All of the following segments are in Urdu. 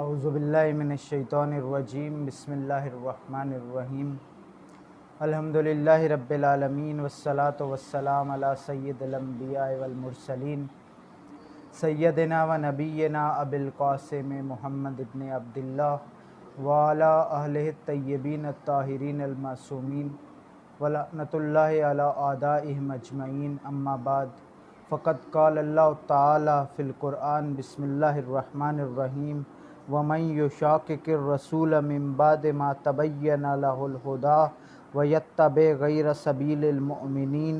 اعوذ باللہ من الشیطان الرجیم بسم اللہ الرحمن الرحیم الحمدللہ رب العالمین والصلاة والسلام علی سید الانبیاء والمرسلین سیدنا و نبینا ابی القاسم محمد ابن عبداللہ وعلی اہلہ الطیبین الطاہرین المعصومین ولعنۃ اللہ علی اعدائہم اجمعین اما بعد فقد قال اللہ تعالی فی القرآن بسم اللہ الرحمن الرحیم وَمَن يُشَاقِقِ الرَّسُولَ مِن بَعْدِ مَا تَبَيَّنَ لَهُ الْهُدَىٰ وَيَتَّبِعْ غَيْرَ سَبِيلِ الْمُؤْمِنِينَ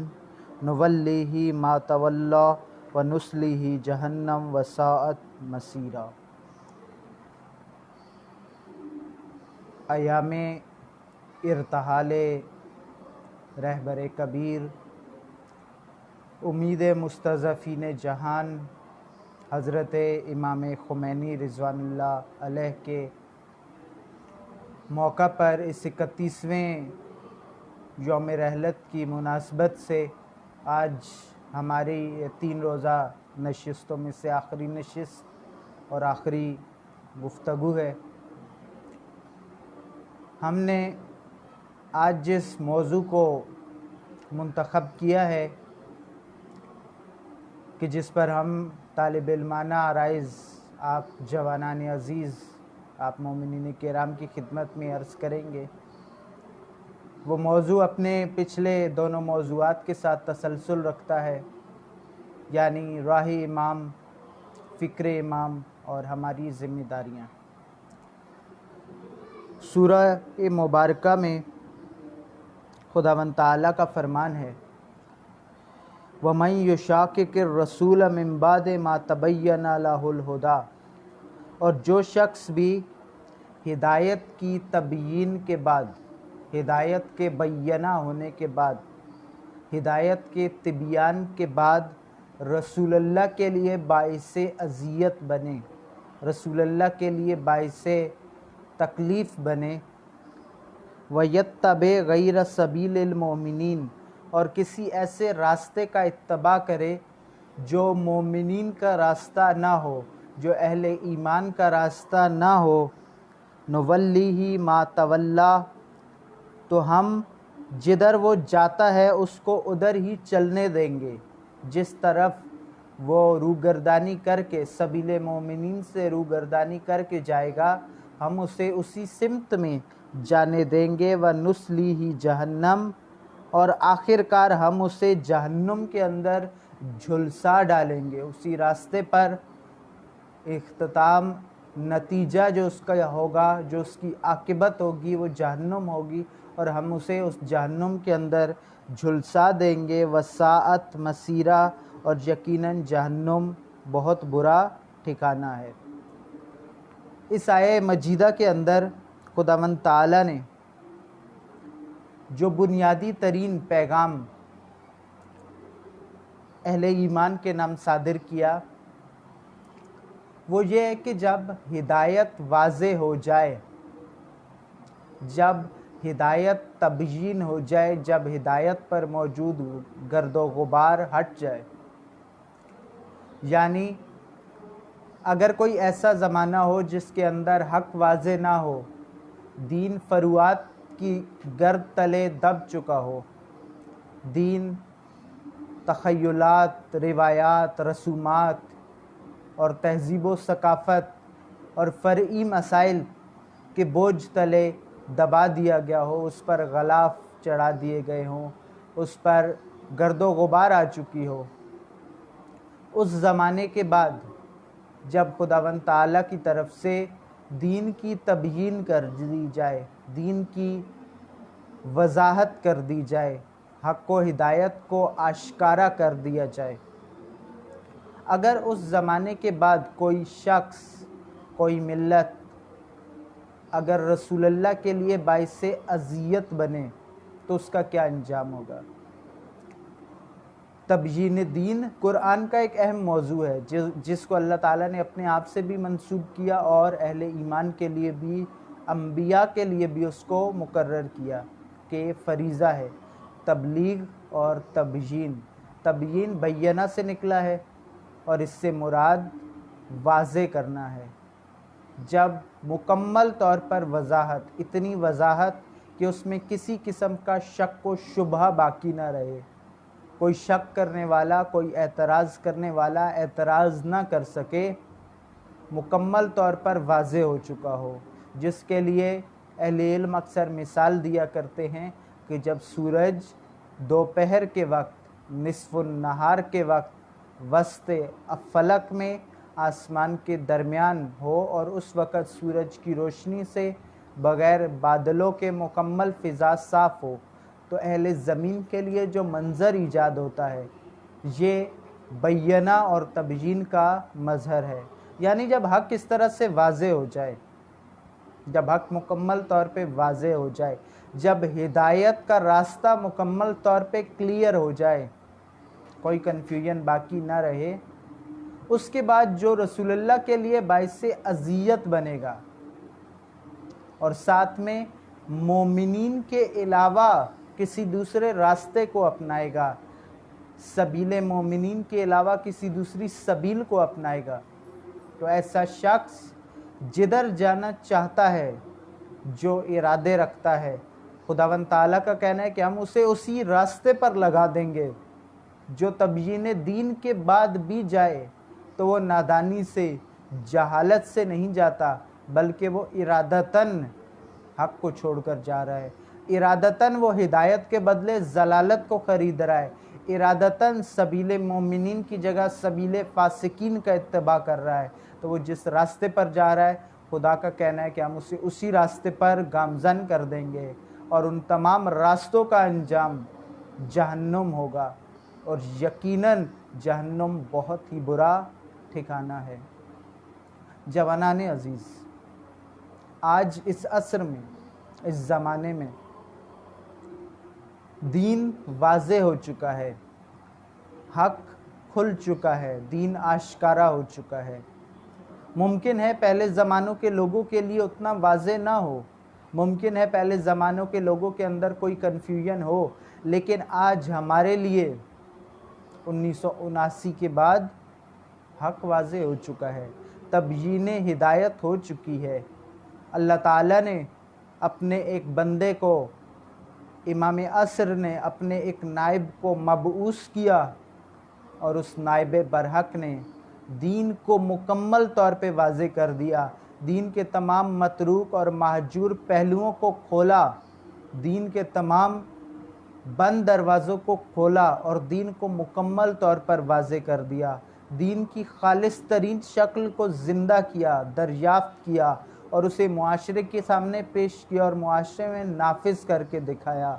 نُوَلِّهِ مَا تَوَلَّىٰ وَنُصْلِهِ جَهَنَّمَ وَسَاءَتْ مَصِيرًا۔ ایام ارتحال رہبر کبیر امید مستضعفین جہان حضرت امام خمینی رضوان اللہ علیہ کے موقع پر اس 31ویں یوم رحلت کی مناسبت سے آج ہماری یہ 3 روزہ نشستوں میں سے آخری نشست اور آخری گفتگو ہے۔ ہم نے آج جس موضوع کو منتخب کیا ہے کہ جس پر ہم طالب علمانہ عرائض آپ جوانان عزیز آپ مومنین کرام کی خدمت میں عرض کریں گے، وہ موضوع اپنے پچھلے دونوں موضوعات کے ساتھ تسلسل رکھتا ہے، یعنی راہ امام، فکر امام اور ہماری ذمہ داریاں۔ سورہ مبارکہ میں خداوند تعالیٰ کا فرمان ہے وَمَن يُشَاقِقِ الرَّسُولَ مِن بَعْدِ مَا تَبَيَّنَ لَهُ الْهُدَىٰ، اور جو شخص بھی ہدایت کی تبیین کے بعد، ہدایت کے بیانہ ہونے کے بعد، ہدایت کے تبیان کے بعد رسول اللہ کے لیے باعث اذیت بنے، رسول اللہ کے لیے باعث تکلیف بنے، وَيَتَّبِعْ غَيْرَ سَبِيلِ الْمُؤْمِنِينَ، اور کسی ایسے راستے کا اتباع کرے جو مومنین کا راستہ نہ ہو، جو اہل ایمان کا راستہ نہ ہو، نُوَلِّهِ مَا تَوَلَّىٰ، تو ہم جدھر وہ جاتا ہے اس کو ادھر ہی چلنے دیں گے، جس طرف وہ روگردانی کر کے سبیل مومنین سے روگردانی کر کے جائے گا ہم اسے اسی سمت میں جانے دیں گے، وَنُصْلِهِ جہنم، اور آخر کار ہم اسے جہنم کے اندر جھلسا ڈالیں گے۔ اسی راستے پر اختتام نتیجہ جو اس کا ہوگا، جو اس کی عاقبت ہوگی، وہ جہنم ہوگی اور ہم اسے اس جہنم کے اندر جھلسا دیں گے، وساءت مصیرا، اور یقیناً جہنم بہت برا ٹھکانہ ہے۔ اس آیہ مجیدہ کے اندر خداوند تعالیٰ نے جو بنیادی ترین پیغام اہل ایمان کے نام صادر کیا وہ یہ ہے کہ جب ہدایت واضح ہو جائے، جب ہدایت تبیین ہو جائے، جب ہدایت پر موجود گرد و غبار ہٹ جائے، یعنی اگر کوئی ایسا زمانہ ہو جس کے اندر حق واضح نہ ہو، دین فروعات کی گرد تلے دب چکا ہو، دین تخیلات، روایات، رسومات اور تہذیب و ثقافت اور فرعی مسائل کے بوجھ تلے دبا دیا گیا ہو، اس پر غلاف چڑھا دیے گئے ہوں، اس پر گرد و غبار آ چکی ہو، اس زمانے کے بعد جب خداوند تعالیٰ کی طرف سے دین کی تبیین کر دی جائے، دین کی وضاحت کر دی جائے، حق و ہدایت کو آشکارا کر دیا جائے، اگر اس زمانے کے بعد کوئی شخص، کوئی ملت اگر رسول اللہ کے لیے باعث اذیت بنے تو اس کا کیا انجام ہوگا؟ تبیین دین قرآن کا ایک اہم موضوع ہے جس کو اللہ تعالیٰ نے اپنے آپ سے بھی منسوب کیا اور اہل ایمان کے لیے بھی، انبیاء کے لیے بھی اس کو مقرر کیا کہ یہ فریضہ ہے، تبلیغ اور تبیین۔ تبیین بیانہ سے نکلا ہے اور اس سے مراد واضح کرنا ہے، جب مکمل طور پر وضاحت، اتنی وضاحت کہ اس میں کسی قسم کا شک و شبہ باقی نہ رہے، کوئی شک کرنے والا، کوئی اعتراض کرنے والا اعتراض نہ کر سکے، مکمل طور پر واضح ہو چکا ہو، جس کے لیے اہل علم اکثر مثال دیا کرتے ہیں کہ جب سورج دوپہر کے وقت، نصف النہار کے وقت، وسط افلاک میں آسمان کے درمیان ہو اور اس وقت سورج کی روشنی سے بغیر بادلوں کے مکمل فضا صاف ہو، تو اہل زمین کے لیے جو منظر ایجاد ہوتا ہے یہ بینہ اور تبیین کا مظہر ہے۔ یعنی جب حق اس طرح سے واضح ہو جائے، جب حق مکمل طور پہ واضح ہو جائے، جب ہدایت کا راستہ مکمل طور پہ کلیئر ہو جائے، کوئی کنفیوژن باقی نہ رہے، اس کے بعد جو رسول اللہ کے لیے باعث اذیت بنے گا اور ساتھ میں مومنین کے علاوہ کسی دوسرے راستے کو اپنائے گا، سبیل مومنین کے علاوہ کسی دوسری سبیل کو اپنائے گا، تو ایسا شخص جدھر جانا چاہتا ہے، جو ارادے رکھتا ہے، خداوند تعالیٰ کا کہنا ہے کہ ہم اسے اسی راستے پر لگا دیں گے۔ جو تبیین دین کے بعد بھی جائے تو وہ نادانی سے، جہالت سے نہیں جاتا، بلکہ وہ ارادتاً حق کو چھوڑ کر جا رہا ہے، ارادتاً وہ ہدایت کے بدلے ضلالت کو خرید رہا ہے، ارادتاً سبیل مومنین کی جگہ سبیل فاسقین کا اتباع کر رہا ہے۔ تو وہ جس راستے پر جا رہا ہے، خدا کا کہنا ہے کہ ہم اسے اسی راستے پر گامزن کر دیں گے، اور ان تمام راستوں کا انجام جہنم ہوگا، اور یقیناً جہنم بہت ہی برا ٹھکانہ ہے۔ جوانان عزیز، آج اس عصر میں، اس زمانے میں دین واضح ہو چکا ہے، حق کھل چکا ہے، دین آشکارا ہو چکا ہے۔ ممکن ہے پہلے زمانوں کے لوگوں کے لیے اتنا واضح نہ ہو، ممکن ہے پہلے زمانوں کے لوگوں کے اندر کوئی کنفیوژن ہو، لیکن آج ہمارے لیے 1979 کے بعد حق واضح ہو چکا ہے، تبیین ہدایت ہو چکی ہے۔ اللہ تعالیٰ نے اپنے ایک بندے کو، امام عصر نے اپنے ایک نائب کو مبعوث کیا، اور اس نائب برحق نے دین کو مکمل طور پہ واضح کر دیا، دین کے تمام متروک اور مہجور پہلوؤں کو کھولا، دین کے تمام بند دروازوں کو کھولا اور دین کو مکمل طور پر واضح کر دیا، دین کی خالص ترین شکل کو زندہ کیا، دریافت کیا، اور اسے معاشرے کے سامنے پیش کیا اور معاشرے میں نافذ کر کے دکھایا۔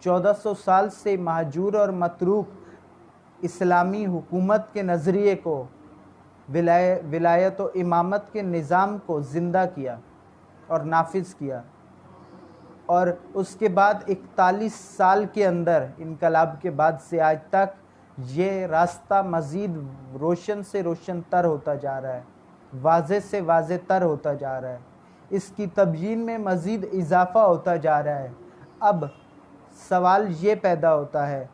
1400 سال سے مہجور اور متروک اسلامی حکومت کے نظریے کو، ولایت و امامت کے نظام کو زندہ کیا اور نافذ کیا، اور اس کے بعد 41 سال کے اندر، انقلاب کے بعد سے آج تک، یہ راستہ مزید روشن سے روشن تر ہوتا جا رہا ہے، واضح سے واضح تر ہوتا جا رہا ہے، اس کی تبیین میں مزید اضافہ ہوتا جا رہا ہے۔ اب سوال یہ پیدا ہوتا ہے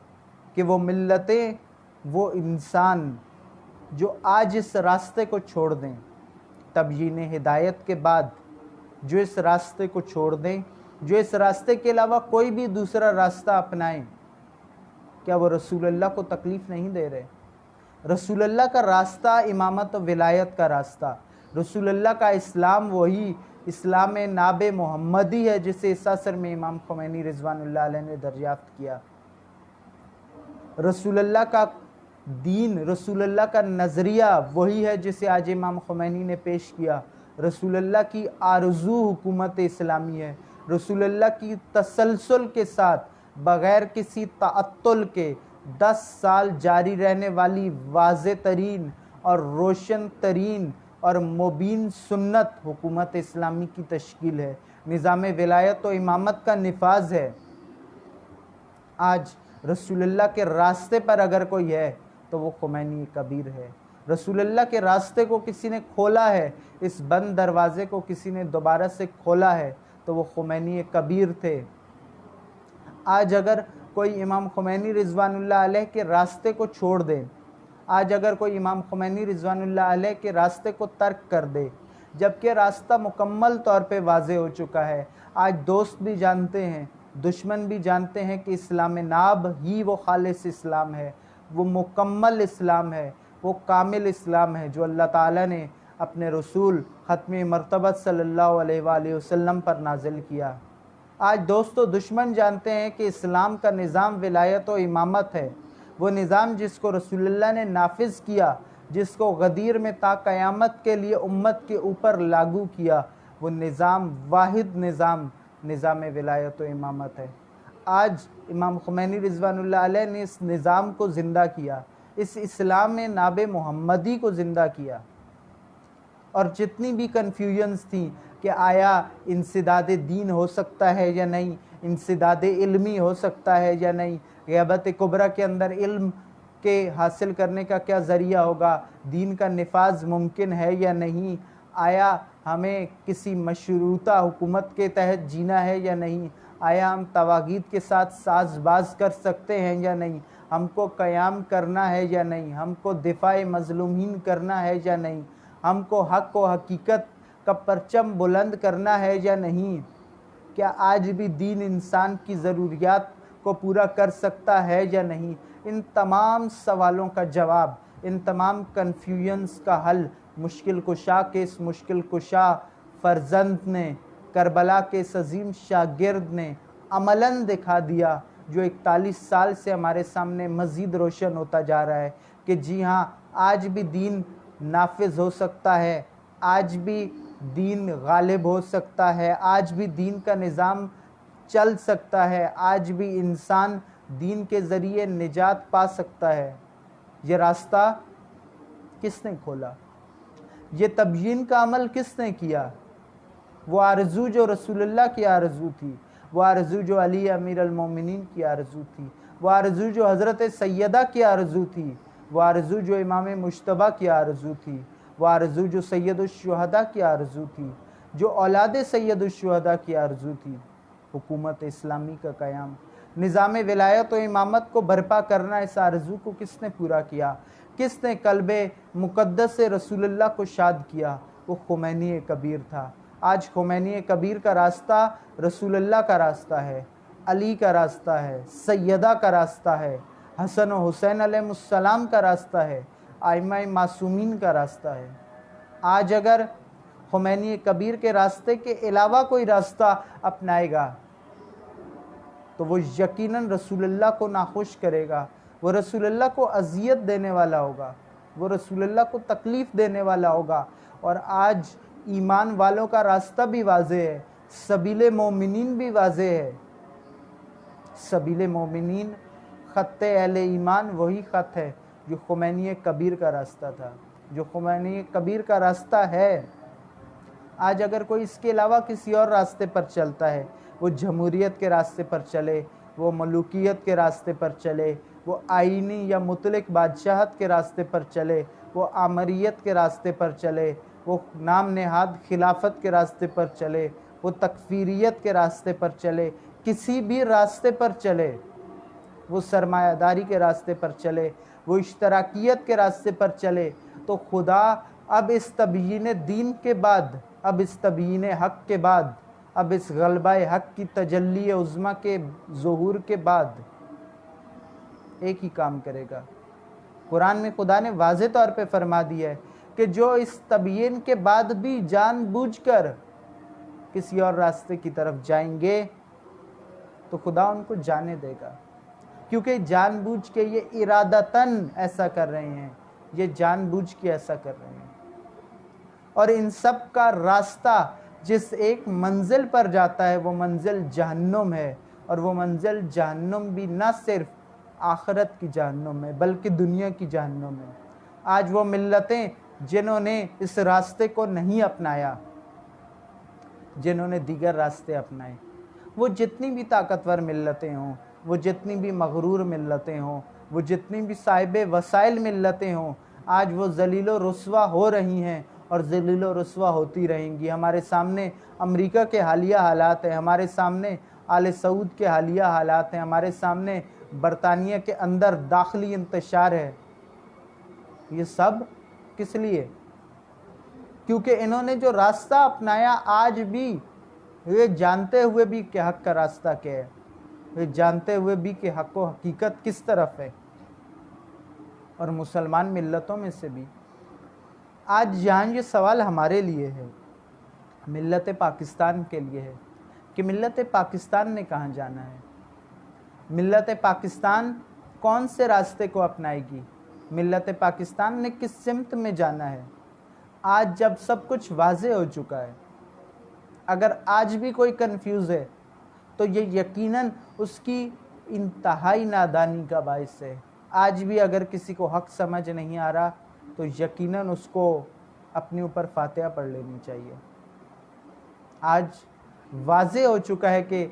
کہ وہ ملتیں، وہ انسان جو آج اس راستے کو چھوڑ دیں، تبیین ہدایت کے بعد جو اس راستے کو چھوڑ دیں، جو اس راستے کے علاوہ کوئی بھی دوسرا راستہ اپنائیں، کیا وہ رسول اللہ کو تکلیف نہیں دے رہے؟ رسول اللہ کا راستہ امامت و ولایت کا راستہ، رسول اللہ کا اسلام وہی اسلام ناب محمدی ہے جسے اس عصر میں امام خمینی رضوان اللہ علیہ نے دریافت کیا۔ رسول اللہ کا دین، رسول اللہ کا نظریہ وہی ہے جسے آج امام خمینی نے پیش کیا۔ رسول اللہ کی آرزو حکومت اسلامی ہے، رسول اللہ کی تسلسل کے ساتھ بغیر کسی تعطل کے 10 سال جاری رہنے والی واضح ترین اور روشن ترین اور مبین سنت حکومت اسلامی کی تشکیل ہے، نظام ولایت و امامت کا نفاذ ہے۔ آج رسول اللہ کے راستے پر اگر کوئی ہے تو وہ خمینی کبیر ہے۔ رسول اللہ کے راستے کو کسی نے کھولا ہے، اس بند دروازے کو کسی نے دوبارہ سے کھولا ہے، تو وہ خمینی کبیر تھے۔ آج اگر کوئی امام خمینی رضوان اللہ علیہ کے راستے کو چھوڑ دے، آج اگر کوئی امام خمینی رضوان اللہ علیہ کے راستے کو ترک کر دے، جبکہ راستہ مکمل طور پہ واضح ہو چکا ہے۔ آج دوست بھی جانتے ہیں، دشمن بھی جانتے ہیں کہ اسلام ناب ہی وہ خالص اسلام ہے، وہ مکمل اسلام ہے، وہ کامل اسلام ہے جو اللہ تعالیٰ نے اپنے رسول ختم مرتبہ صلی اللہ علیہ وآلہ وسلم پر نازل کیا۔ آج دوست و دشمن جانتے ہیں کہ اسلام کا نظام ولایت و امامت ہے، وہ نظام جس کو رسول اللہ نے نافذ کیا، جس کو غدیر میں تا قیامت کے لیے امت کے اوپر لاگو کیا، وہ نظام واحد نظام ولایت و امامت ہے۔ آج امام خمینی رضوان اللہ علیہ نے اس نظام کو زندہ کیا، اس اسلام ناب محمدی کو زندہ کیا۔ اور جتنی بھی کنفیوژنز تھیں کہ آیا انسداد دین ہو سکتا ہے یا نہیں، انسداد علمی ہو سکتا ہے یا نہیں، غیبت کبریٰ کے اندر علم کے حاصل کرنے کا کیا ذریعہ ہوگا، دین کا نفاذ ممکن ہے یا نہیں، آیا ہمیں کسی مشروطہ حکومت کے تحت جینا ہے یا نہیں، آیا ہم طواغیت کے ساتھ ساز باز کر سکتے ہیں یا نہیں، ہم کو قیام کرنا ہے یا نہیں، ہم کو دفاع مظلومین کرنا ہے یا نہیں، ہم کو حق و حقیقت کا پرچم بلند کرنا ہے یا نہیں، کیا آج بھی دین انسان کی ضروریات کو پورا کر سکتا ہے یا نہیں، ان تمام سوالوں کا جواب، ان تمام کنفیوژنز کا حل مشکل کشا کے اس مشکل کشا فرزند نے، کربلا کے اس عظیم شاگرد نے عملاً دکھا دیا، جو 41 سال سے ہمارے سامنے مزید روشن ہوتا جا رہا ہے کہ جی ہاں، آج بھی دین نافذ ہو سکتا ہے، آج بھی دین غالب ہو سکتا ہے، آج بھی دین کا نظام چل سکتا ہے، آج بھی انسان دین کے ذریعے نجات پا سکتا ہے۔ یہ راستہ کس نے کھولا؟ یہ تبیین کا عمل کس نے کیا؟ وہ آرزو جو رسول اللہ کی آرزو تھی، وہ آرزو جو علی امیر المومنین کی آرزو تھی، وہ آرزو جو حضرت سیدہ کی آرزو تھی، وہ آرزو جو امام مجتبیٰ کی آرزو تھی، وہ آرزو جو سید الشہداء کی آرزو تھی، جو اولاد سید الشہداء کی آرزو تھی، حکومت اسلامی کا قیام، نظام ولایت و امامت کو برپا کرنا، اس آرزو کو کس نے پورا کیا؟ کس نے قلب مقدس رسول اللہ کو شاد کیا؟ وہ خمینی کبیر تھا۔ آج خمینی کبیر کا راستہ رسول اللہ کا راستہ ہے، علی کا راستہ ہے، سیدہ کا راستہ ہے، حسن و حسین علیہ السلام کا راستہ ہے، ائمہ معصومین کا راستہ ہے۔ آج اگر خمینی کبیر کے راستے کے علاوہ کوئی راستہ اپنائے گا تو وہ یقیناً رسول اللہ کو ناخوش کرے گا، وہ رسول اللہ کو اذیت دینے والا ہوگا، وہ رسول اللہ کو تکلیف دینے والا ہوگا۔ اور آج ایمان والوں کا راستہ بھی واضح ہے، سبیل مومنین بھی واضح ہے۔ سبیل مومنین، خط اہل ایمان وہی خط ہے جو خمینی کبیر کا راستہ تھا، جو خمینی کبیر کا راستہ ہے۔ آج اگر کوئی اس کے علاوہ کسی اور راستے پر چلتا ہے، وہ جمہوریت کے راستے پر چلے، وہ ملوکیت کے راستے پر چلے، وہ آئینی یا مطلق بادشاہت کے راستے پر چلے، وہ آمریت کے راستے پر چلے، وہ نام نہاد خلافت کے راستے پر چلے، وہ تکفیریت کے راستے پر چلے، کسی بھی راستے پر چلے، وہ سرمایہ داری کے راستے پر چلے، وہ اشتراکیت کے راستے پر چلے، تو خدا اب اس تبیین دین کے بعد، اب اس تبیین حق کے بعد، اب اس غلبہ حق کی تجلی عظمیٰ کے ظہور کے بعد ایک ہی کام کرے گا۔ قرآن میں خدا نے واضح طور پہ فرما دیا ہے کہ جو اس تبیین کے بعد بھی جان بوجھ کر کسی اور راستے کی طرف جائیں گے تو خدا ان کو جانے دے گا، کیونکہ جان بوجھ کے یہ ارادتاً ایسا کر رہے ہیں، یہ جان بوجھ کے ایسا کر رہے ہیں۔ اور ان سب کا راستہ جس ایک منزل پر جاتا ہے وہ منزل جہنم ہے، اور وہ منزل جہنم بھی نہ صرف آخرت کی جہنم ہے بلکہ دنیا کی جہنم ہے۔ آج وہ ملتیں جنہوں نے اس راستے کو نہیں اپنایا، جنہوں نے دیگر راستے اپنائے، وہ جتنی بھی طاقتور ملتیں ہوں، وہ جتنی بھی مغرور ملتیں ہوں، وہ جتنی بھی صاحب وسائل ملتیں ہوں، آج وہ ذلیل و رسوا ہو رہی ہیں اور ذلیل و رسوا ہوتی رہیں گی۔ ہمارے سامنے امریکہ کے حالیہ حالات ہیں، ہمارے سامنے آل سعود کے حالیہ حالات ہیں، ہمارے سامنے برطانیہ کے اندر داخلی انتشار ہے۔ یہ سب کس لیے؟ کیونکہ انہوں نے جو راستہ اپنایا آج بھی یہ جانتے ہوئے بھی کہ حق کا راستہ کیا ہے، یہ جانتے ہوئے بھی کہ حق و حقیقت کس طرف ہے، اور مسلمان ملتوں میں سے بھی آج یہاں یہ سوال ہمارے لیے ہے، ملت پاکستان کے لیے ہے کہ ملت پاکستان نے کہاں جانا ہے، ملت پاکستان کون سے راستے کو اپنائے گی، ملت پاکستان نے کس سمت میں جانا ہے۔ آج جب سب کچھ واضح ہو چکا ہے، اگر آج بھی کوئی کنفیوز ہے تو یہ یقیناً اس کی انتہائی نادانی کا باعث ہے۔ آج بھی اگر کسی کو حق سمجھ نہیں آ رہا تو یقیناً اس کو اپنے اوپر فاتحہ پڑھ لینی چاہیے۔ آج واضح ہو چکا ہے کہ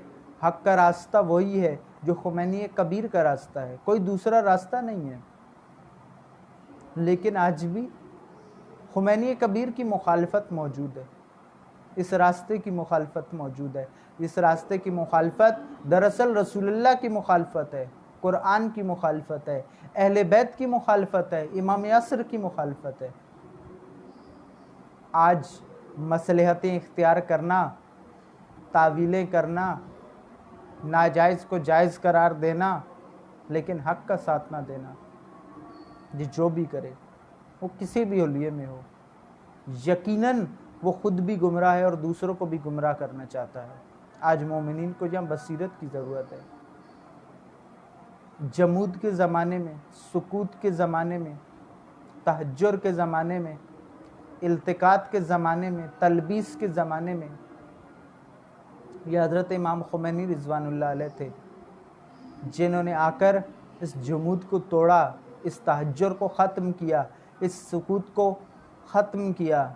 حق کا راستہ وہی ہے جو خمینی کبیر کا راستہ ہے، کوئی دوسرا راستہ نہیں ہے۔ لیکن آج بھی خمینی کبیر کی مخالفت موجود ہے، اس راستے کی مخالفت موجود ہے۔ اس راستے کی مخالفت دراصل رسول اللہ کی مخالفت ہے، قرآن کی مخالفت ہے، اہل بیت کی مخالفت ہے، امام یاسر کی مخالفت ہے۔ آج مصلحتیں اختیار کرنا، تعویلیں کرنا، ناجائز کو جائز قرار دینا لیکن حق کا ساتھ نہ دینا، یہ جو بھی کرے وہ کسی بھی حلیے میں ہو، یقیناً وہ خود بھی گمراہ ہے اور دوسروں کو بھی گمراہ کرنا چاہتا ہے۔ آج مومنین کو یہاں بصیرت کی ضرورت ہے۔ جمود کے زمانے میں، سکوت کے زمانے میں، تحجر کے زمانے میں، التقاط کے زمانے میں، تلبیس کے زمانے میں یہ حضرت امام خمینی رضوان اللہ علیہ تھے جنہوں نے آ کر اس جمود کو توڑا، اس تحجر کو ختم کیا، اس سکوت کو ختم کیا،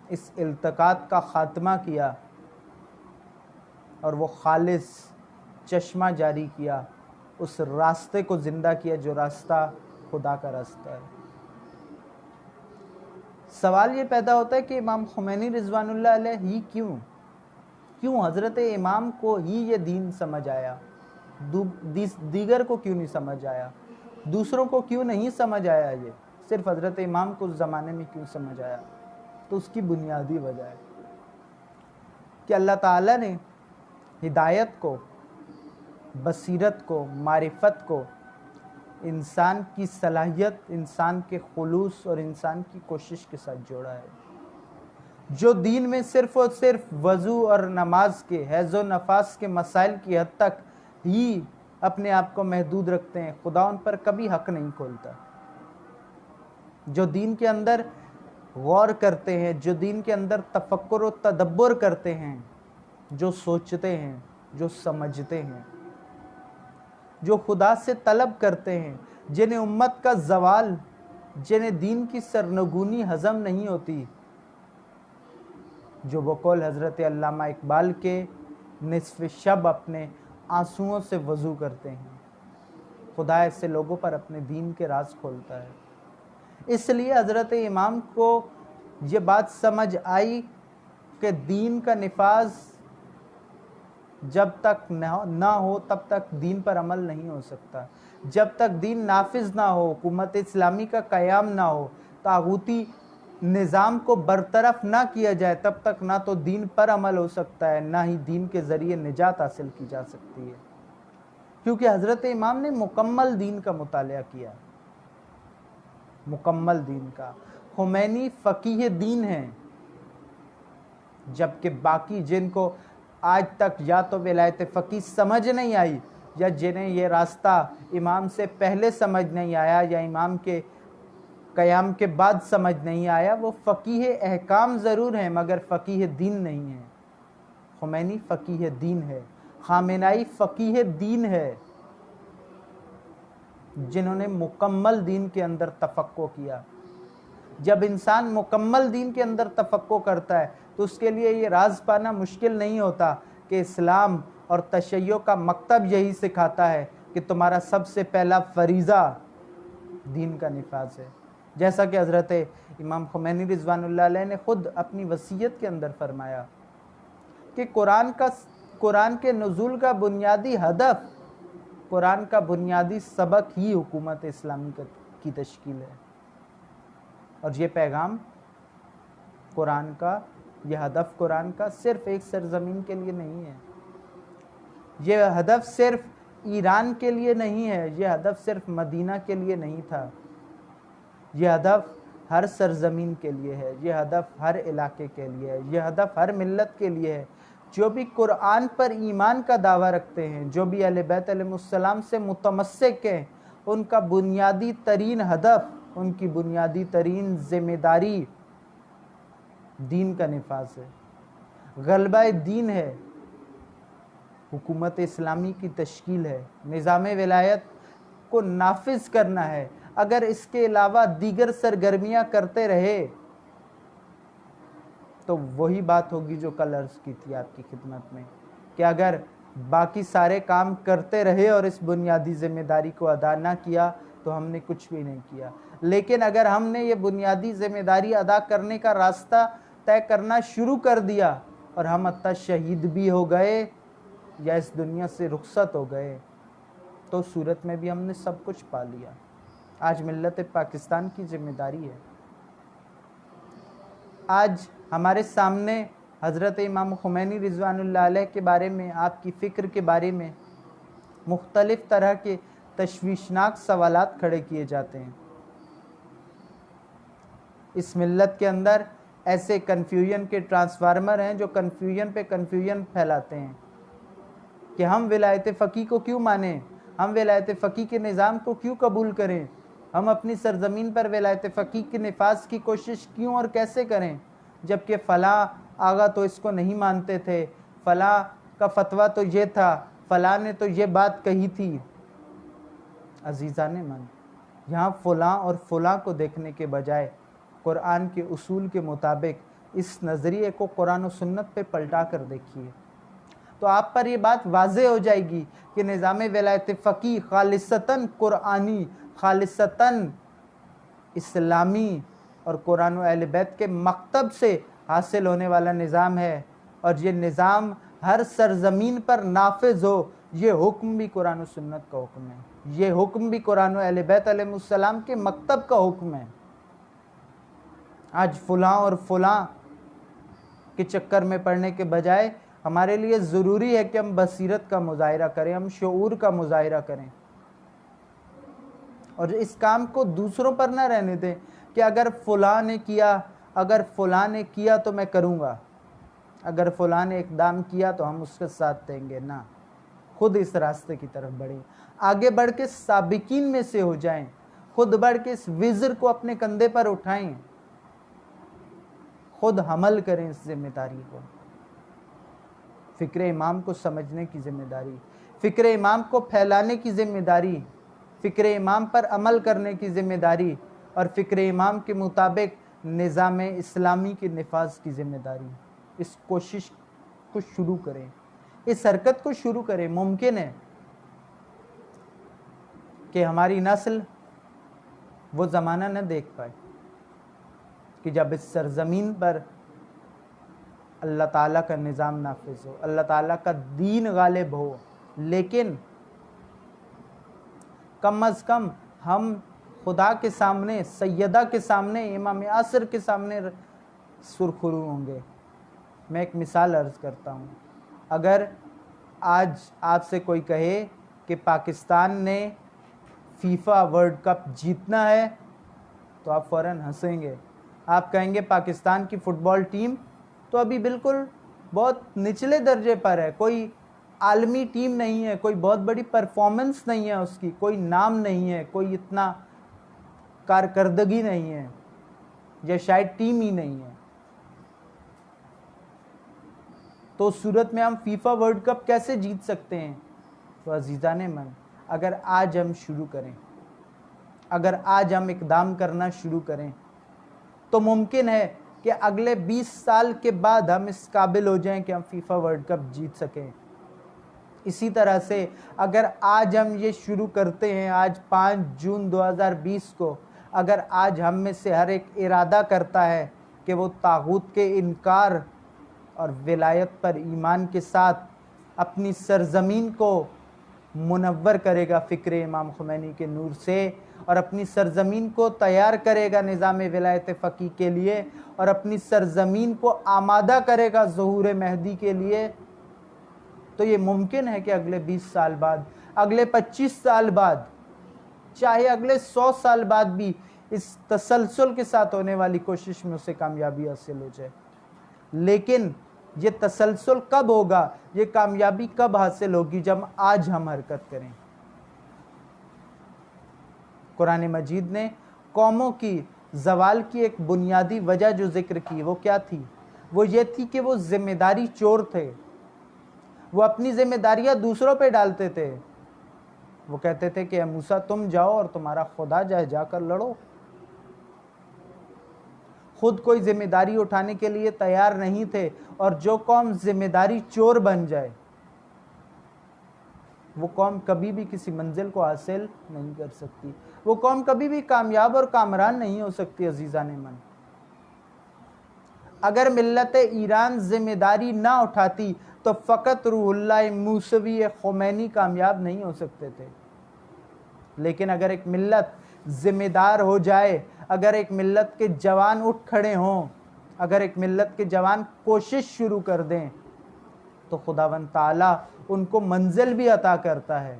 اس التقاط کا خاتمہ کیا اور وہ خالص چشمہ جاری کیا، اس راستے کو زندہ کیا جو راستہ خدا کا راستہ ہے۔ سوال یہ پیدا ہوتا ہے کہ امام خمینی رضوان اللہ علیہ ہی کیوں حضرت امام کو ہی یہ دین سمجھ آیا، دیگر کو کیوں نہیں سمجھ آیا، دوسروں کو کیوں نہیں سمجھ آیا، یہ صرف حضرت امام کو اس زمانے میں کیوں سمجھ آیا؟ تو اس کی بنیادی وجہ ہے کہ اللہ تعالیٰ نے ہدایت کو، بصیرت کو، معرفت کو انسان کی صلاحیت، انسان کے خلوص اور انسان کی کوشش کے ساتھ جوڑا ہے۔ جو دین میں صرف اور صرف وضو اور نماز کے، حیض و نفاس کے مسائل کی حد تک ہی اپنے آپ کو محدود رکھتے ہیں، خدا ان پر کبھی حق نہیں کھولتا۔ جو دین کے اندر غور کرتے ہیں، جو دین کے اندر تفکر و تدبر کرتے ہیں، جو سوچتے ہیں، جو سمجھتے ہیں، جو خدا سے طلب کرتے ہیں، جنہیں امت کا زوال، جنہیں دین کی سرنگونی ہضم نہیں ہوتی، جو بقول حضرت علامہ اقبال کے نصف شب اپنے آنسوؤں سے وضو کرتے ہیں، خدا ایسے لوگوں پر اپنے دین کے راز کھولتا ہے۔ اس لیے حضرت امام کو یہ بات سمجھ آئی کہ دین کا نفاذ جب تک نہ ہو تب تک دین پر عمل نہیں ہو سکتا، جب تک دین نافذ نہ ہو، حکومت اسلامی کا قیام نہ ہو، طاغوتی نظام کو برطرف نہ کیا جائے تب تک نہ تو دین پر عمل ہو سکتا ہے، نہ ہی دین کے ذریعے نجات حاصل کی جا سکتی ہے۔ کیونکہ حضرت امام نے مکمل دین کا مطالعہ کیا، مکمل دین کا۔ خمینی فقیہ دین ہیں، جبکہ باقی جن کو آج تک یا تو ولایت فقیہ سمجھ نہیں آئی، یا جنہیں یہ راستہ امام سے پہلے سمجھ نہیں آیا یا امام کے قیام کے بعد سمجھ نہیں آیا، وہ فقیہ احکام ضرور ہیں مگر فقیہ دین نہیں ہیں۔ خمینی فقیہ دین ہے، خامنائی فقیہ دین ہے، جنہوں نے مکمل دین کے اندر تفقہ کیا۔ جب انسان مکمل دین کے اندر تفقہ کرتا ہے تو اس کے لیے یہ راز پانا مشکل نہیں ہوتا کہ اسلام اور تشیع کا مکتب یہی سکھاتا ہے کہ تمہارا سب سے پہلا فریضہ دین کا نفاذ ہے۔ جیسا کہ حضرت امام خمینی رضوان اللہ علیہ نے خود اپنی وصیت کے اندر فرمایا کہ قرآن کے نزول کا بنیادی ہدف، قرآن کا بنیادی سبق ہی حکومت اسلامی کی تشکیل ہے، اور یہ پیغام قرآن کا، یہ ہدف قرآن کا صرف ایک سرزمین کے لیے نہیں ہے، یہ ہدف صرف ایران کے لیے نہیں ہے، یہ ہدف صرف مدینہ کے لیے نہیں تھا، یہ ہدف ہر سرزمین کے لیے ہے، یہ ہدف ہر علاقے کے لیے ہے، یہ ہدف ہر ملت کے لیے ہے۔ جو بھی قرآن پر ایمان کا دعویٰ رکھتے ہیں، جو بھی اہل بیت علیہ السلام سے متمسک ہیں، ان کا بنیادی ترین ہدف، ان کی بنیادی ترین ذمہ داری دین کا نفاذ ہے، غلبہ دین ہے، حکومت اسلامی کی تشکیل ہے، نظام ولایت کو نافذ کرنا ہے۔ اگر اس کے علاوہ دیگر سرگرمیاں کرتے رہے تو وہی بات ہوگی جو کل عرض کی تھی آپ کی خدمت میں، کہ اگر باقی سارے کام کرتے رہے اور اس بنیادی ذمہ داری کو ادا نہ کیا تو ہم نے کچھ بھی نہیں کیا۔ لیکن اگر ہم نے یہ بنیادی ذمہ داری ادا کرنے کا راستہ طے کرنا شروع کر دیا اور ہم حتیٰ شہید بھی ہو گئے یا اس دنیا سے رخصت ہو گئے تو صورت میں بھی ہم نے سب کچھ پا لیا۔ آج ملت پاکستان کی ذمہ داری ہے، آج ہمارے سامنے حضرت امام خمینی رضوان اللہ علیہ کے بارے میں، آپ کی فکر کے بارے میں مختلف طرح کے تشویشناک سوالات کھڑے کیے جاتے ہیں۔ اس ملت کے اندر ایسے کنفیوژن کے ٹرانسفارمر ہیں جو کنفیوژن پہ کنفیوژن پھیلاتے ہیں کہ ہم ولایت فقیہ کو کیوں مانیں، ہم ولایت فقیہ کے نظام کو کیوں قبول کریں، ہم اپنی سرزمین پر ولایت فقیہ کے نفاذ کی کوشش کیوں اور کیسے کریں، جبکہ فلاں آغا تو اس کو نہیں مانتے تھے، فلاں کا فتویٰ تو یہ تھا، فلاں نے تو یہ بات کہی تھی۔ عزیزان من، یہاں فلاں اور فلاں کو دیکھنے کے بجائے قرآن کے اصول کے مطابق اس نظریے کو قرآن و سنت پہ پلٹا کر دیکھیے تو آپ پر یہ بات واضح ہو جائے گی کہ نظام ولایت فقیہ خالصتاً قرآنی، خالصتاً اسلامی اور قرآن و اہل بیت کے مکتب سے حاصل ہونے والا نظام ہے، اور یہ نظام ہر سرزمین پر نافذ ہو، یہ حکم بھی قرآن و سنت کا حکم ہے، یہ حکم بھی قرآن و اہل بیت علیہ السلام کے مکتب کا حکم ہے۔ آج فلاں اور فلاں کے چکر میں پڑنے کے بجائے ہمارے لیے ضروری ہے کہ ہم بصیرت کا مظاہرہ کریں، ہم شعور کا مظاہرہ کریں اور اس کام کو دوسروں پر نہ رہنے دیں کہ اگر فلاں نے کیا، اگر فلاں نے کیا تو میں کروں گا، اگر فلاں نے اقدام کیا تو ہم اس کے ساتھ دیں گے۔ نہ، خود اس راستے کی طرف بڑھیں، آگے بڑھ کے سابقین میں سے ہو جائیں، خود بڑھ کے اس وزر کو اپنے کندھے پر اٹھائیں، خود حمل کریں اس ذمہ داری کو۔ فکر امام کو سمجھنے کی ذمہ داری، فکر امام کو پھیلانے کی ذمہ داری، فکر امام پر عمل کرنے کی ذمہ داری اور فکر امام کے مطابق نظام اسلامی کے نفاذ کی ذمہ داری۔ اس کوشش کو شروع کریں، اس حرکت کو شروع کریں۔ ممکن ہے کہ ہماری نسل وہ زمانہ نہ دیکھ پائے کہ جب اس سرزمین پر اللہ تعالیٰ کا نظام نافذ ہو، اللہ تعالیٰ کا دین غالب ہو، لیکن کم از کم ہم خدا کے سامنے، سیدہ کے سامنے، امام عصر کے سامنے سرخرو ہوں گے۔ میں ایک مثال عرض کرتا ہوں، اگر آج آپ سے کوئی کہے کہ پاکستان نے فیفا ورلڈ کپ جیتنا ہے تو آپ فوراً ہنسیں گے، آپ کہیں گے پاکستان کی فٹ بال ٹیم تو ابھی بالکل بہت نچلے درجے پر ہے، کوئی عالمی ٹیم نہیں ہے، کوئی بہت بڑی پرفارمنس نہیں ہے اس کی، کوئی نام نہیں ہے، کوئی اتنا کارکردگی نہیں ہے، یا شاید ٹیم ہی نہیں ہے۔ تو اس صورت میں ہم فیفا ورلڈ کپ کیسے جیت سکتے ہیں؟ تو عزیزان من، اگر آج ہم شروع کریں، اگر آج ہم اقدام کرنا شروع کریں تو ممکن ہے کہ اگلے 20 سال کے بعد ہم اس قابل ہو جائیں کہ ہم فیفا ورلڈ کپ جیت سکیں۔ اسی طرح سے اگر آج ہم یہ شروع کرتے ہیں، آج 5 جون 2020 کو، اگر آج ہم میں سے ہر ایک ارادہ کرتا ہے کہ وہ طاغوت کے انکار اور ولایت پر ایمان کے ساتھ اپنی سرزمین کو منور کرے گا فکر امام خمینی کے نور سے، اور اپنی سرزمین کو تیار کرے گا نظام ولایت فقیہ کے لیے، اور اپنی سرزمین کو آمادہ کرے گا ظہور مہدی کے لیے، تو یہ ممکن ہے کہ اگلے 20 سال بعد، اگلے 25 سال بعد، چاہے اگلے 100 سال بعد بھی اس تسلسل کے ساتھ ہونے والی کوشش میں اسے کامیابی حاصل ہو جائے۔ لیکن یہ تسلسل کب ہوگا، یہ کامیابی کب حاصل ہوگی؟ جب آج ہم حرکت کریں۔ قرآن مجید نے قوموں کی زوال کی ایک بنیادی وجہ جو ذکر کی، وہ کیا تھی؟ وہ یہ تھی کہ وہ ذمہ داری چور تھے، وہ اپنی ذمہ داریاں دوسروں پہ ڈالتے تھے۔ وہ کہتے تھے کہ اے موسیٰ تم جاؤ اور تمہارا خدا جا کر لڑو۔ خود کوئی ذمہ داری اٹھانے کے لیے تیار نہیں تھے، اور جو قوم ذمہ داری چور بن جائے وہ قوم کبھی بھی کسی منزل کو حاصل نہیں کر سکتی، وہ قوم کبھی بھی کامیاب اور کامران نہیں ہو سکتی۔ عزیزان من، اگر ملت ایران ذمہ داری نہ اٹھاتی تو فقط روح اللہ موسوی خمینی کامیاب نہیں ہو سکتے تھے۔ لیکن اگر ایک ملت ذمہ دار ہو جائے، اگر ایک ملت کے جوان اٹھ کھڑے ہوں، اگر ایک ملت کے جوان کوشش شروع کر دیں، تو خداوند تعالیٰ ان کو منزل بھی عطا کرتا ہے،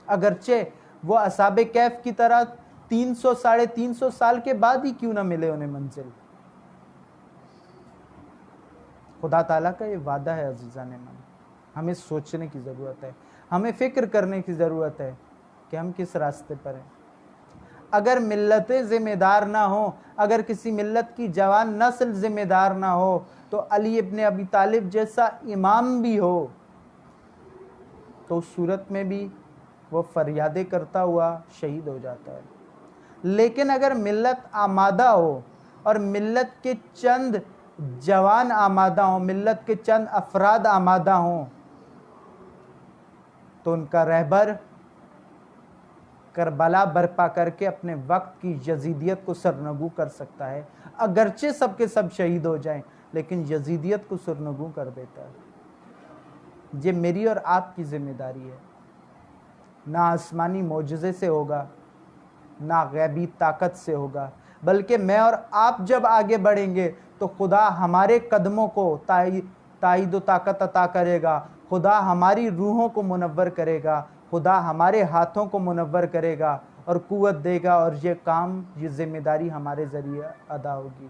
اگرچہ وہ اصحاب کہف کی طرح 300-350 سال کے بعد ہی کیوں نہ ملے انہیں منزل۔ خدا تعالیٰ کا یہ وعدہ ہے۔ عزیزان من، ہمیں سوچنے کی ضرورت ہے، ہمیں فکر کرنے کی ضرورت ہے کہ ہم کس راستے پر ہیں۔ اگر ملتیں ذمہ دار نہ ہوں، اگر کسی ملت کی جوان نسل ذمہ دار نہ ہو، تو علی ابن ابی طالب جیسا امام بھی ہو تو اس صورت میں بھی وہ فریادیں کرتا ہوا شہید ہو جاتا ہے۔ لیکن اگر ملت آمادہ ہو اور ملت کے چند جوان آمادہ ہوں، ملت کے چند افراد آمادہ ہوں، تو ان کا رہبر کربلا برپا کر کے اپنے وقت کی یزیدیت کو سرنگوں کر سکتا ہے۔ اگرچہ سب کے سب شہید ہو جائیں، لیکن یزیدیت کو سرنگوں کر دیتا ہے۔ یہ میری اور آپ کی ذمہ داری ہے۔ نہ آسمانی معجزے سے ہوگا، نہ غیبی طاقت سے ہوگا، بلکہ میں اور آپ جب آگے بڑھیں گے تو خدا ہمارے قدموں کو تائید و طاقت عطا کرے گا، خدا ہماری روحوں کو منور کرے گا، خدا ہمارے ہاتھوں کو منور کرے گا اور قوت دے گا، اور یہ کام، یہ ذمہ داری ہمارے ذریعے ادا ہوگی۔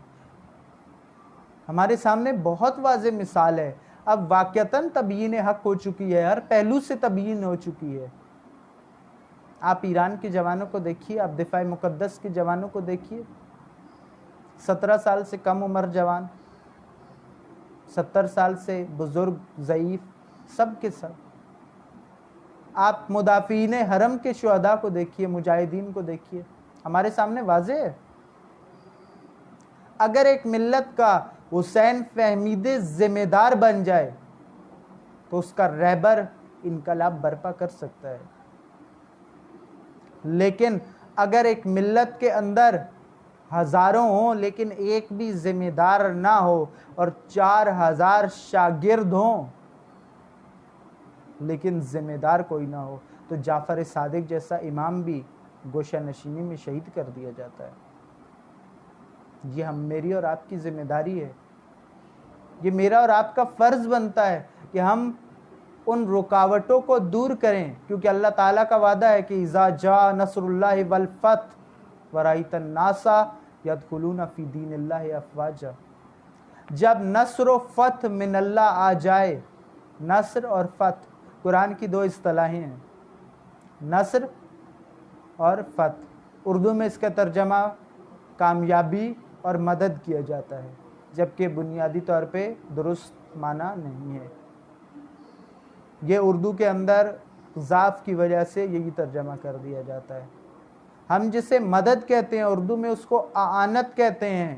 ہمارے سامنے بہت واضح مثال ہے، اب واقعتاً تبیین حق ہو چکی ہے، ہر پہلو سے تبیین ہو چکی ہے۔ آپ ایران کے جوانوں کو دیکھیے، آپ دفاع مقدس کے جوانوں کو دیکھیے، 17 سال سے کم عمر جوان، 70 سال سے بزرگ، ضعیف، سب کے سب۔ آپ مدافعین حرم کے شہداء کو دیکھیے، مجاہدین کو دیکھیے، ہمارے سامنے واضح ہے۔ اگر ایک ملت کا حسین فہمید ذمہ دار بن جائے تو اس کا رہبر انقلاب برپا کر سکتا ہے۔ لیکن اگر ایک ملت کے اندر ہزاروں ہوں لیکن ایک بھی ذمہ دار نہ ہو، اور 4000 شاگرد ہوں لیکن ذمہ دار کوئی نہ ہو، تو جعفر صادق جیسا امام بھی گوشہ نشینی میں شہید کر دیا جاتا ہے۔ یہ میری اور آپ کی ذمہ داری ہے، یہ میرا اور آپ کا فرض بنتا ہے کہ ہم ان رکاوٹوں کو دور کریں، کیونکہ اللہ تعالیٰ کا وعدہ ہے کہ اذا جاء نصر اللہ والفتح ورأیت الناس یدخلون فی دین اللہ افواجا۔ جب نصر و فتح من اللہ آ جائے، نصر اور فتح قرآن کی 2 اصطلاحیں ہیں، نصر اور فتح۔ اردو میں اس کا ترجمہ کامیابی اور مدد کیا جاتا ہے، جبکہ بنیادی طور پہ درست معنی نہیں ہے۔ یہ اردو کے اندر ضعف کی وجہ سے یہی ترجمہ کر دیا جاتا ہے۔ ہم جسے مدد کہتے ہیں اردو میں اس کو اعانت کہتے ہیں،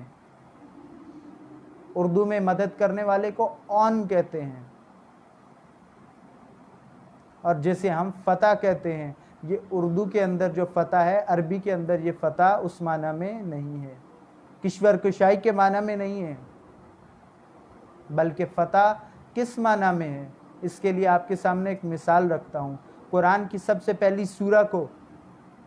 اردو میں مدد کرنے والے کو اون کہتے ہیں، اور جسے ہم فتح کہتے ہیں، یہ اردو کے اندر جو فتح ہے، عربی کے اندر یہ فتح اس معنی میں نہیں ہے، کشور کشائی کے معنی میں نہیں ہے، بلکہ فتح کس معنی میں ہے؟ اس کے لیے آپ کے سامنے ایک مثال رکھتا ہوں۔ قرآن کی سب سے پہلی سورہ کو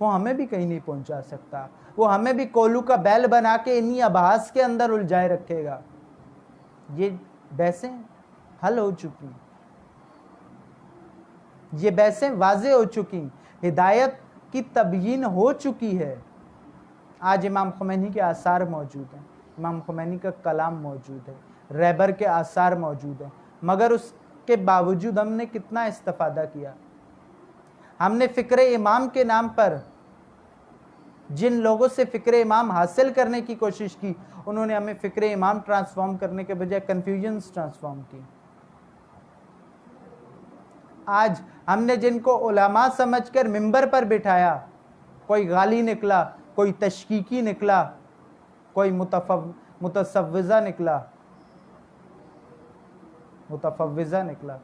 وہ ہمیں بھی کہیں نہیں پہنچا سکتا. وہ ہمیں بھی کولو کا بیل بنا کے انہی ابحاث کے اندر الجھائے رکھے گا. یہ بحثیں حل ہو چکی، یہ بحثیں واضح ہو چکی، ہدایت کی تبیین ہو چکی ہے. آج امام خمینی کے آثار موجود ہیں، امام خمینی کا کلام موجود ہے، رہبر کے آثار موجود ہیں، مگر اس کے باوجود ہم نے کتنا استفادہ کیا؟ ہم نے فکر امام کے نام پر جن لوگوں سے فکر امام حاصل کرنے کی کوشش کی، انہوں نے ہمیں فکر امام ٹرانسفارم کرنے کے بجائے کنفیوژنز ٹرانسفارم کی. آج ہم نے جن کو علماء سمجھ کر منبر پر بٹھایا، کوئی غالی نکلا، کوئی تشکیکی نکلا، کوئی متفوضہ نکلا،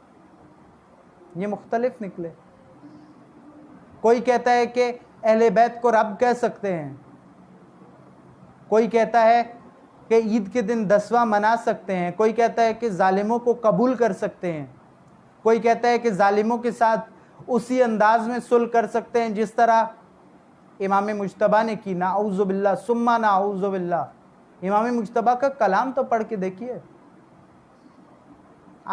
یہ مختلف نکلے. کوئی کہتا ہے کہ اہل بیت کو رب کہہ سکتے ہیں، کوئی کہتا ہے کہ عید کے دن 10واں منا سکتے ہیں، کوئی کہتا ہے کہ ظالموں کو قبول کر سکتے ہیں، کوئی کہتا ہے کہ ظالموں کے ساتھ اسی انداز میں صلح کر سکتے ہیں جس طرح امام مجتبیٰ نے کی. نعوذ باللہ ثم نعوذ باللہ. امام مجتبیٰ کا کلام تو پڑھ کے دیکھیے.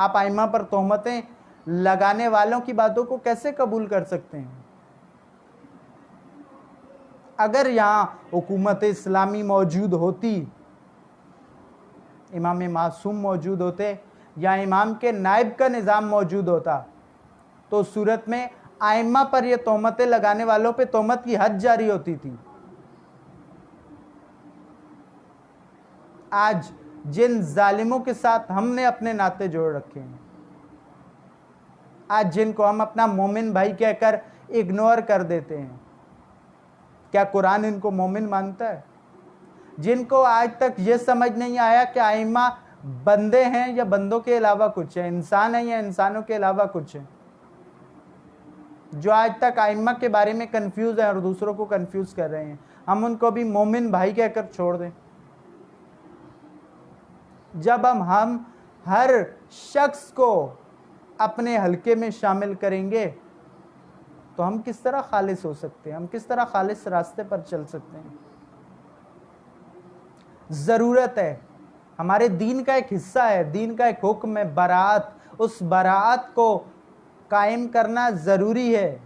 آپ ائمہ پر تہمتیں لگانے والوں کی باتوں کو کیسے قبول کر سکتے ہیں؟ اگر یہاں حکومت اسلامی موجود ہوتی، امام معصوم موجود ہوتے یا امام کے نائب کا نظام موجود ہوتا، تو صورت میں ائمہ پر یہ تہمتیں لگانے والوں پہ تہمت کی حد جاری ہوتی تھی. آج جن ظالموں کے ساتھ ہم نے اپنے ناطے جوڑ رکھے ہیں، آج جن کو ہم اپنا مومن بھائی کہہ کر اگنور کر دیتے ہیں، کیا قرآن ان کو مومن مانتا ہے؟ جن کو آج تک یہ سمجھ نہیں آیا کہ ائمہ بندے ہیں یا بندوں کے علاوہ کچھ ہیں، انسان ہیں یا انسانوں کے علاوہ کچھ ہیں، جو آج تک ائمہ کے بارے میں کنفیوز ہیں اور دوسروں کو کنفیوز کر رہے ہیں، ہم ان کو بھی مومن بھائی کہہ کر چھوڑ دیں. جب ہم ہر شخص کو اپنے حلقے میں شامل کریں گے تو ہم کس طرح خالص ہو سکتے ہیں؟ ہم کس طرح خالص راستے پر چل سکتے ہیں؟ ضرورت ہے، ہمارے دین کا ایک حصہ ہے، دین کا ایک حکم ہے براءت. اس براءت کو قائم کرنا ضروری ہے.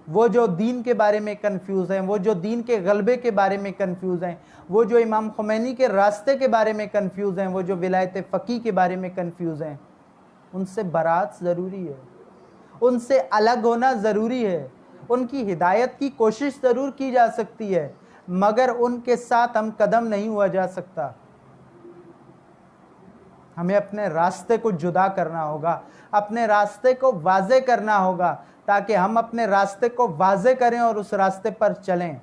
وہ جو دین کے بارے میں کنفیوز ہیں، وہ جو دین کے غلبے کے بارے میں کنفیوز ہیں، وہ جو امام خمینی کے راستے کے بارے میں کنفیوز ہیں، وہ جو ولایت فقیہ کے بارے میں کنفیوز ہیں، ان سے براءت ضروری ہے، ان سے الگ ہونا ضروری ہے. ان کی ہدایت کی کوشش ضرور کی جا سکتی ہے، مگر ان کے ساتھ ہم قدم نہیں ہوا جا سکتا. ہمیں اپنے راستے کو جدا کرنا ہوگا، اپنے راستے کو واضح کرنا ہوگا، تاکہ ہم اپنے راستے کو واضح کریں اور اس راستے پر چلیں.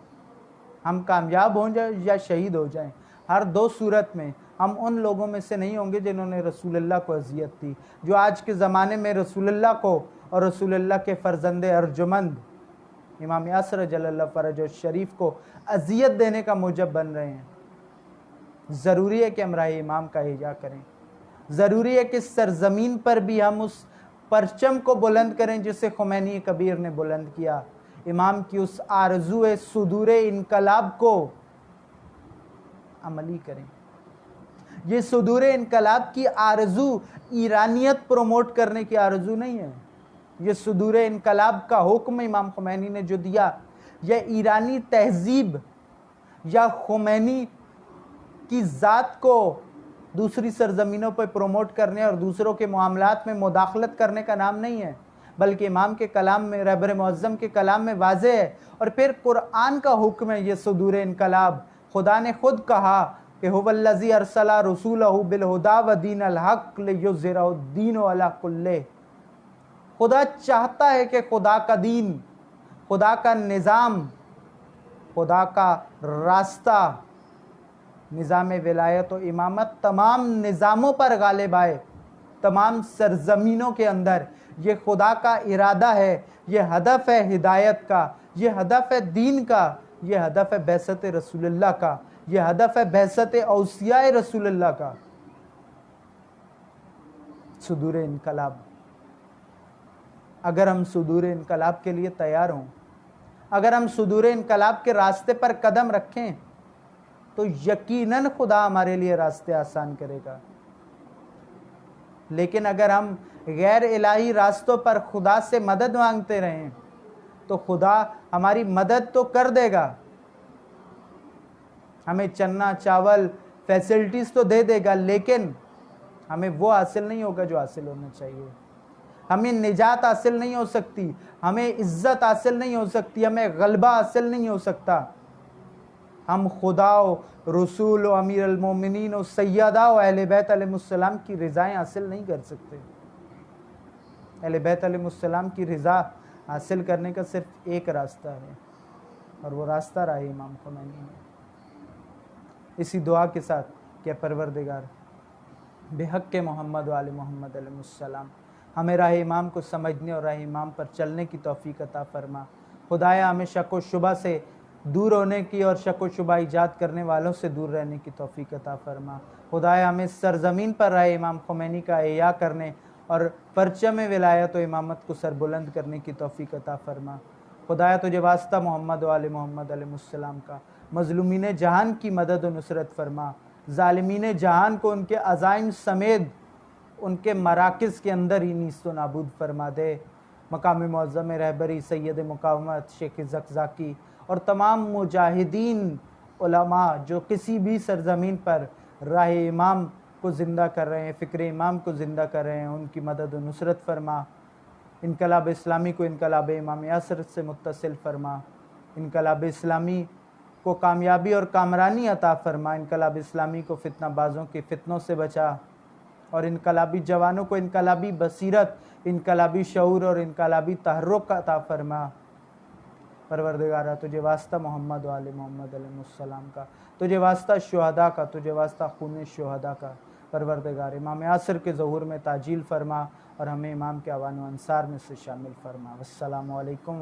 ہم کامیاب ہو جائیں یا شہید ہو جائیں، ہر دو صورت میں ہم ان لوگوں میں سے نہیں ہوں گے جنہوں نے رسول اللہ کو اذیت دی، جو آج کے زمانے میں رسول اللہ کو اور رسول اللہ کے فرزند ارجمند امام یاسر جل اللہ فرج الشریف کو اذیت دینے کا موجب بن رہے ہیں. ضروری ہے کہ ہم راہ امام کا احیا کریں. ضروری ہے کہ سرزمین پر بھی ہم اس پرچم کو بلند کریں جسے خمینی کبیر نے بلند کیا. امام کی اس آرزو صدور انقلاب کو عملی کریں. یہ صدور انقلاب کی آرزو ایرانیت پروموٹ کرنے کی آرزو نہیں ہے. یہ صدور انقلاب کا حکم امام خمینی نے جو دیا، یہ ایرانی تہذیب یا خمینی کی ذات کو دوسری سرزمینوں پر پروموٹ کرنے اور دوسروں کے معاملات میں مداخلت کرنے کا نام نہیں ہے، بلکہ امام کے کلام میں، رہبر معظم کے کلام میں واضح ہے. اور پھر قرآن کا حکم ہے یہ صدور انقلاب. خدا نے خود کہا کہ هو الذی ارسل رسولہ بالہدی ودین الحق لیظہرہ الدین علی کلہ. خدا چاہتا ہے کہ خدا کا دین، خدا کا نظام، خدا کا راستہ، نظام ولایت و امامت تمام نظاموں پر غالب آئے، تمام سرزمینوں کے اندر. یہ خدا کا ارادہ ہے، یہ ہدف ہے ہدایت کا، یہ ہدف ہے دین کا، یہ ہدف ہے بعثت رسول اللہ کا، یہ ہدف ہے بعثت اوصیاء رسول اللہ کا. صدور انقلاب. اگر ہم صدور انقلاب کے لیے تیار ہوں، اگر ہم صدور انقلاب کے راستے پر قدم رکھیں تو یقیناً خدا ہمارے لیے راستے آسان کرے گا، لیکن اگر ہم غیر الہی راستوں پر خدا سے مدد مانگتے رہیں تو خدا ہماری مدد تو کر دے گا، ہمیں چنا چاول فیسلٹیز تو دے دے گا، لیکن ہمیں وہ حاصل نہیں ہوگا جو حاصل ہونا چاہیے، ہمیں نجات حاصل نہیں ہو سکتی، ہمیں عزت حاصل نہیں ہو سکتی، ہمیں غلبہ حاصل نہیں ہو سکتا۔ ہم خدا و رسول و امیر المومنین و سیدہ و اہل بیت علیہ السلام کی رضائیں حاصل نہیں کر سکتے۔ اہل بیت علیہ السلام کی رضا حاصل کرنے کا صرف ایک راستہ ہے، اور وہ راستہ راہ امام خمینی ہے۔ اسی دعا کے ساتھ کہ پروردگار بحق محمد و آل محمد علیہ السلام ہمیں راہ امام کو سمجھنے اور راہ امام پر چلنے کی توفیق عطا فرما۔ خدایا ہمیں شک و شبہ سے دور ہونے کی اور شک و شبہ ایجاد کرنے والوں سے دور رہنے کی توفیق عطا فرما۔ خدایا ہمیں سرزمین پر راہ امام خمینی کا احیاء کرنے اور پرچم ولایت و امامت کو سربلند کرنے کی توفیق عطا فرما۔ خدایا تجھے واسطہ محمد و آل محمد علیہ السلام کا، مظلومین جہان کی مدد و نصرت فرما، ظالمین جہان کو ان کے عزائم سمیت ان کے مراکز کے اندر ہی نیست و نابود فرما دے۔ مقام معظم رہبری سید مقاومت شیخ زکزاکی اور تمام مجاہدین علماء جو کسی بھی سرزمین پر راہ امام کو زندہ کر رہے ہیں، فکر امام کو زندہ کر رہے ہیں، ان کی مدد و نصرت فرما۔ انقلاب اسلامی کو انقلاب امام یاسر سے متصل فرما، انقلاب اسلامی کو کامیابی اور کامرانی عطا فرما، انقلاب اسلامی کو فتنہ بازوں کے فتنوں سے بچا، اور انقلابی جوانوں کو انقلابی بصیرت، انقلابی شعور اور انقلابی تحرک عطا فرما۔ پروردگارہ تجھے واسطہ محمد و آل محمد علیہ السلام کا، تجھے واسطہ شہداء کا، تجھے واسطہ خون شہداء کا۔ پروردگار امام یاسر کے ظہور میں تعجیل فرما اور ہمیں امام کے اعوان و انصار میں سے شامل فرما۔ السلام علیکم۔